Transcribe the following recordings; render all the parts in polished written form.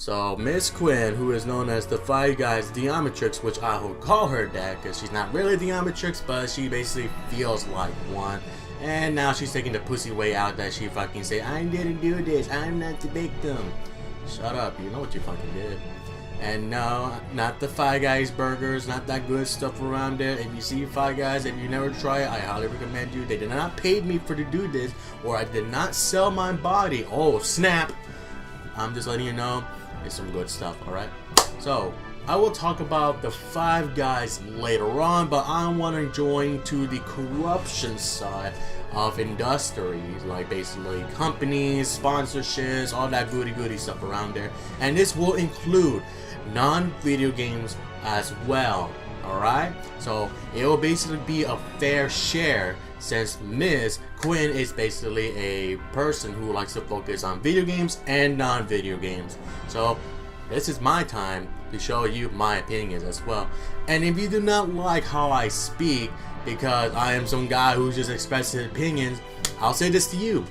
So Miss Quinn, who is known as the Five Guys Geometrix, which I will call her that because she's not really Geometrix, but she basically feels like one. And now she's taking the pussy way out that she fucking say, I didn't do this, I'm not the victim. Shut up, you know what you fucking did. And no, not the Five Guys burgers, not that good stuff around there. If you see Five Guys, if you never try it, I highly recommend you. They did not pay me for to do this, or I did not sell my body. Oh snap! I'm just letting you know, it's some good stuff, alright? So, I will talk about the Five Guys later on, but I want to join to the corruption side of industries, like basically companies, sponsorships, all that goody stuff around there. And this will include non-video games as well, alright? So, it will basically be a fair share, since Ms. Quinn is basically a person who likes to focus on video games and non-video games. So this is my time to show you my opinions as well. And if you do not like how I speak, because I am some guy who just expresses opinions, I'll say this to you.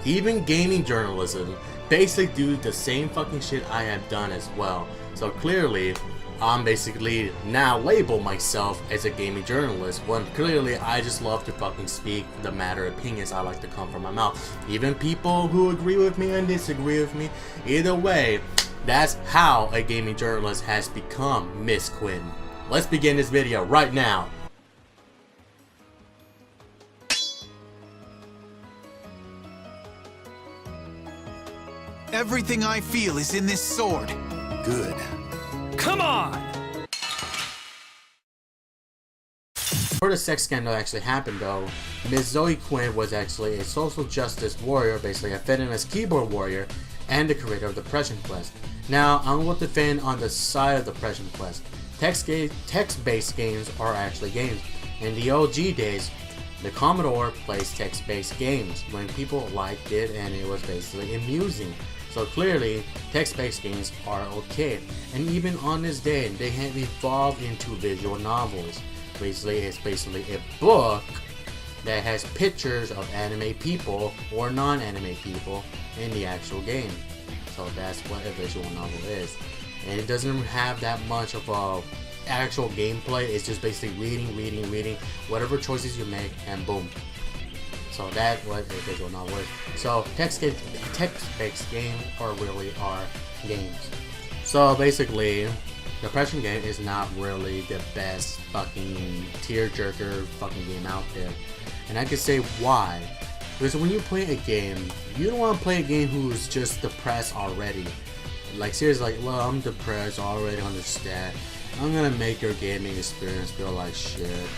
Even gaming journalism basically do the same fucking shit I have done as well. So clearly, I'm basically now label myself as a gaming journalist, when clearly I just love to fucking speak the matter opinions I like to come from my mouth. Even people who agree with me and disagree with me, either way, that's how a gaming journalist has become Miss Quinn. Let's begin this video right now. Everything I feel is in this sword. Good. Come on! Before the sex scandal actually happened though, Ms. Zoe Quinn was actually a social justice warrior, basically a feminist keyboard warrior, and the creator of Depression Quest. Now, I'm going to defend on the side of Depression Quest. Text-based games are actually games. In the OG days, the Commodore plays text-based games when people liked it and it was basically amusing. So clearly, text-based games are okay. And even on this day, they have evolved into visual novels. Basically, it's basically a book that has pictures of anime people or non-anime people in the actual game. So that's what a visual novel is. And it doesn't have that much of a actual gameplay. It's just basically reading, whatever choices you make, and boom. So that's what a visual novel is. So text-based games really are games. So basically, Depression game is not really the best fucking tearjerker fucking game out there. And I can say why. Because when you play a game, you don't want to play a game who's just depressed already. Like seriously, like, well, I'm depressed, I already understand. I'm gonna make your gaming experience feel like shit.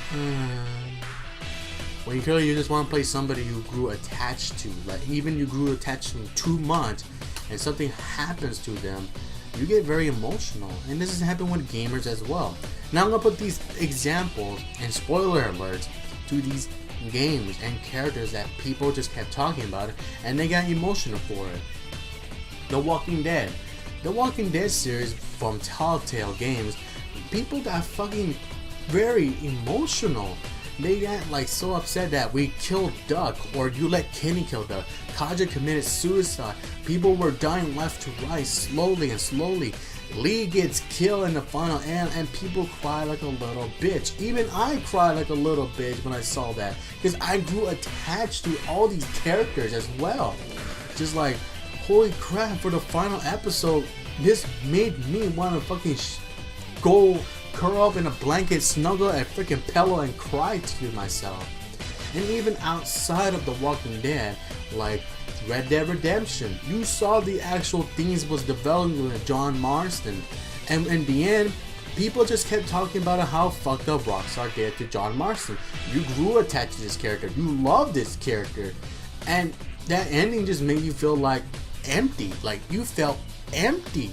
When clearly you just want to play somebody you grew attached to. Like even you grew attached to 2 months and something happens to them, you get very emotional. And this has happened with gamers as well. Now I'm gonna put these examples and spoiler alerts to these games and characters that people just kept talking about it and they got emotional for it. The Walking Dead. The Walking Dead series from Telltale Games, people got fucking very emotional. They got like so upset that we killed Duck, or you let Kenny kill Duck. Kaja committed suicide. People were dying left to right, slowly and slowly. Lee gets killed in the final end, and people cry like a little bitch. Even I cried like a little bitch when I saw that, because I grew attached to all these characters as well. Just like, holy crap, for the final episode, this made me want to fucking go curl up in a blanket, snuggle a freaking pillow, and cry to myself. And even outside of The Walking Dead, like Red Dead Redemption, you saw the actual things was developing with John Marston, and in the end, people just kept talking about how fucked up Rockstar did to John Marston. You grew attached to this character, you loved this character, and that ending just made you feel like empty, like you felt empty.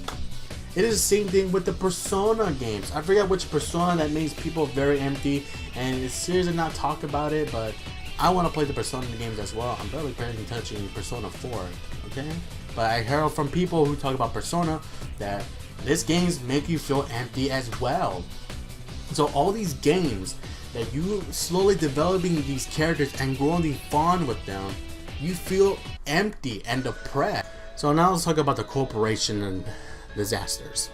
It is the same thing with the Persona games. I forget which Persona that makes people very empty, and it's seriously not talk about it, but I want to play the Persona games as well. I'm barely paying attention to Persona 4, okay? But I heard from people who talk about Persona that these games make you feel empty as well. So all these games that you slowly developing these characters and growing fond with them, you feel empty and depressed. So now let's talk about the corporation and disasters.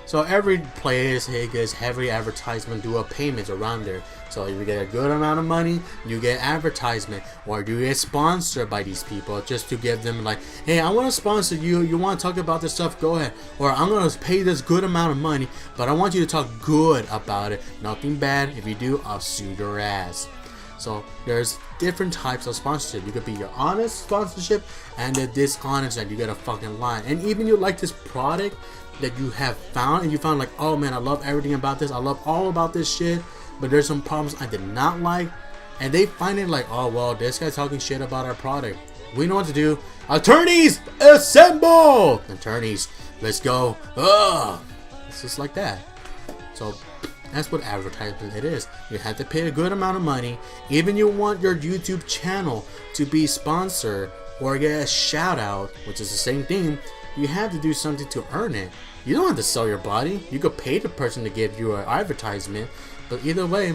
So every place gets heavy advertisement, do a payments around there. So if you get a good amount of money, you get advertisement, or you get sponsored by these people just to give them like, hey, I want to sponsor you. You want to talk about this stuff? Go ahead. Or I'm gonna pay this good amount of money, but I want you to talk good about it. Nothing bad. If you do, I'll sue your ass. So there's different types of sponsorship. You could be your honest sponsorship and the dishonest, and you get a fucking lie. And even you like this product that you have found, and you found like, oh man, I love everything about this. I love all about this shit. But there's some problems I did not like, and they find it like, oh well, this guy's talking shit about our product. We know what to do. Attorneys, assemble! Attorneys, let's go. Ugh. It's just like that. So that's what advertisement it is. You have to pay a good amount of money. Even you want your YouTube channel to be sponsored or get a shout out, which is the same thing. You have to do something to earn it. You don't have to sell your body. You could pay the person to give you an advertisement. But either way,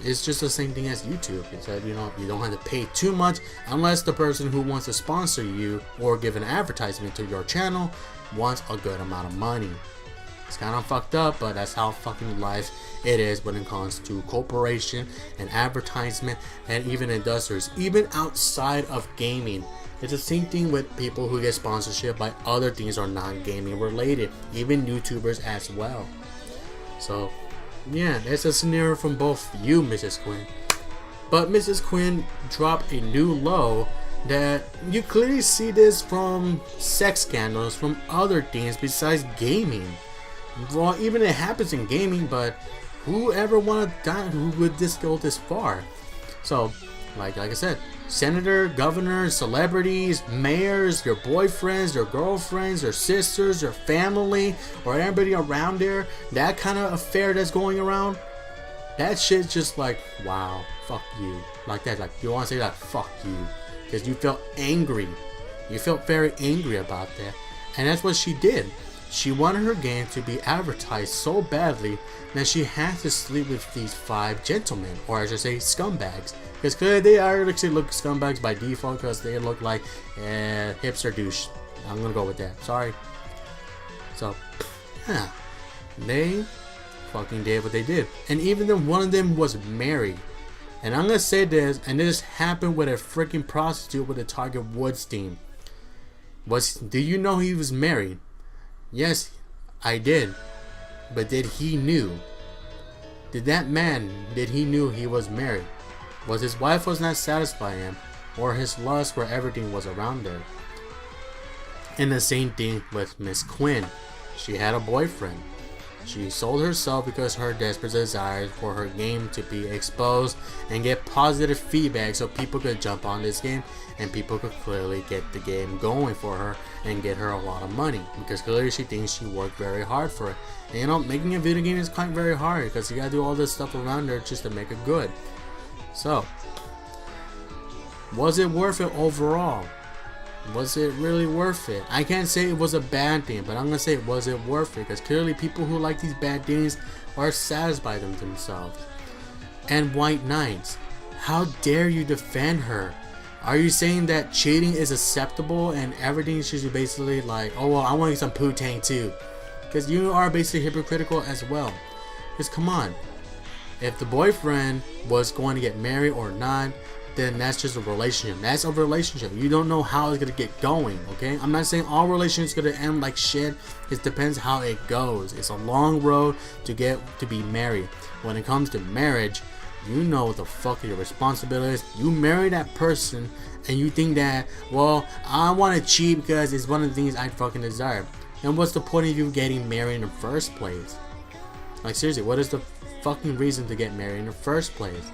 it's just the same thing as YouTube. It's that, you don't have to pay too much unless the person who wants to sponsor you or give an advertisement to your channel wants a good amount of money. It's kind of fucked up, but that's how fucking life it is when it comes to corporation and advertisement and even industries, even outside of gaming. It's the same thing with people who get sponsorship by other things or non-gaming related, even YouTubers as well. So yeah, there's a scenario from both you, Mrs. Quinn. But Mrs. Quinn dropped a new low that you clearly see this from sex scandals, from other things besides gaming. Well, even it happens in gaming, but whoever wanna die, who would this go this far? So, like I said, senator, governors, celebrities, mayors, your boyfriends, your girlfriends, your sisters, your family, or everybody around there, that kind of affair that's going around, that shit's just like, wow, fuck you. Like that, like you want to say that, fuck you. Because you felt angry. You felt very angry about that. And that's what she did. She wanted her game to be advertised so badly that she had to sleep with these 5 gentlemen, or I should say scumbags. Because clearly they actually look scumbags by default because they look like hipster douche. I'm gonna go with that. Sorry. So, yeah. They fucking did what they did. And even then one of them was married. And I'm gonna say this, and this happened with a freaking prostitute with a Tiger Woods team. Do you know he was married? Yes, I did. But did he knew? Did that man, did he knew he was married? Was his wife was not satisfying him, or his lust where everything was around her? And the same thing with Miss Quinn. She had a boyfriend. She sold herself because her desperate desire for her game to be exposed and get positive feedback so people could jump on this game and people could clearly get the game going for her and get her a lot of money, because clearly she thinks she worked very hard for it. And making a video game is quite very hard because you gotta do all this stuff around there just to make it good. So, was it worth it overall? Was it really worth it? I can't say it was a bad thing, but I'm gonna say, was it worth it? Because clearly people who like these bad things are satisfied with themselves. And White Knights, how dare you defend her? Are you saying that cheating is acceptable and everything should basically like, oh well, I want some poo-tang too? Because you are basically hypocritical as well. Because come on, if the boyfriend was going to get married or not, then that's just a relationship. That's a relationship. You don't know how it's gonna get going, okay? I'm not saying all relationships gonna end like shit. It depends how it goes. It's a long road to get to be married. When it comes to marriage, you know what the fuck your responsibility is. You marry that person and you think that, well, I want to cheat because it's one of the things I fucking desire. And what's the point of you getting married in the first place? Like seriously, what is the fucking reason to get married in the first place?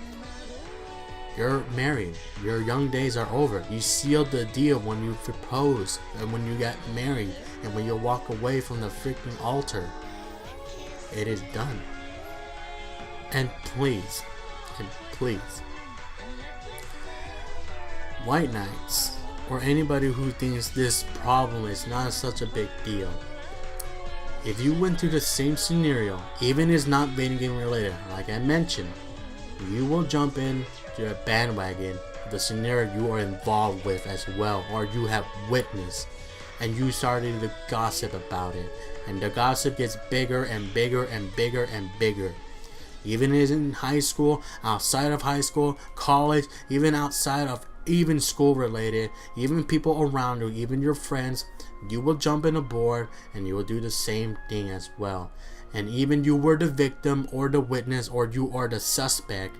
You're married. Your young days are over. You sealed the deal when you proposed and when you got married and when you walk away from the freaking altar. It is done. And please, White Knights, or anybody who thinks this problem is not such a big deal, if you went through the same scenario, even if it's not video game related, like I mentioned, you will jump in to a bandwagon, the scenario you are involved with as well, or you have witnessed. and you started to gossip about it, and the gossip gets bigger and bigger and bigger and bigger. Even in high school, outside of high school, college, even outside of even school related, even people around you, even your friends, you will jump in a board and you will do the same thing as well. And even you were the victim or the witness or you are the suspect,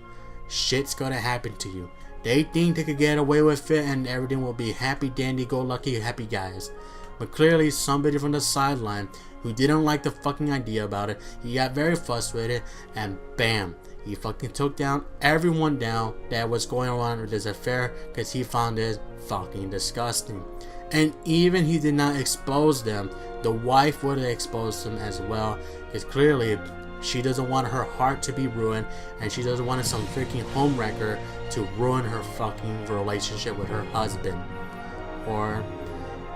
shit's gonna happen to you. They think they could get away with it and everything will be happy, dandy, go lucky, happy guys. But clearly somebody from the sideline who didn't like the fucking idea about it, he got very frustrated and bam, he fucking took down everyone down that was going on with this affair because he found it fucking disgusting. And even he did not expose them, the wife would have exposed them as well, because clearly she doesn't want her heart to be ruined and she doesn't want some freaking homewrecker to ruin her fucking relationship with her husband. Or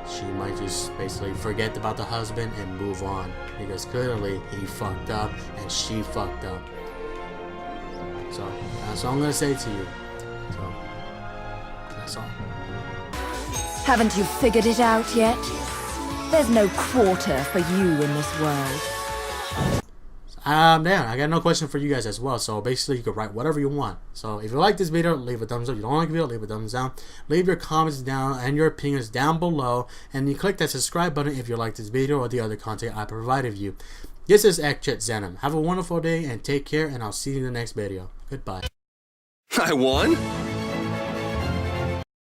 she might just basically forget about the husband and move on, because clearly he fucked up and she fucked up. So that's all I'm gonna say to you. So that's all. Haven't you figured it out yet? There's no quarter for you in this world. Yeah, I got no question for you guys as well. So basically, you can write whatever you want. So if you like this video, leave a thumbs up. If you don't like the video, leave a thumbs down. Leave your comments down and your opinions down below. And you click that subscribe button if you like this video or the other content I provided you. This is Ekchet Zenom. Have a wonderful day and take care. And I'll see you in the next video. Goodbye. I won?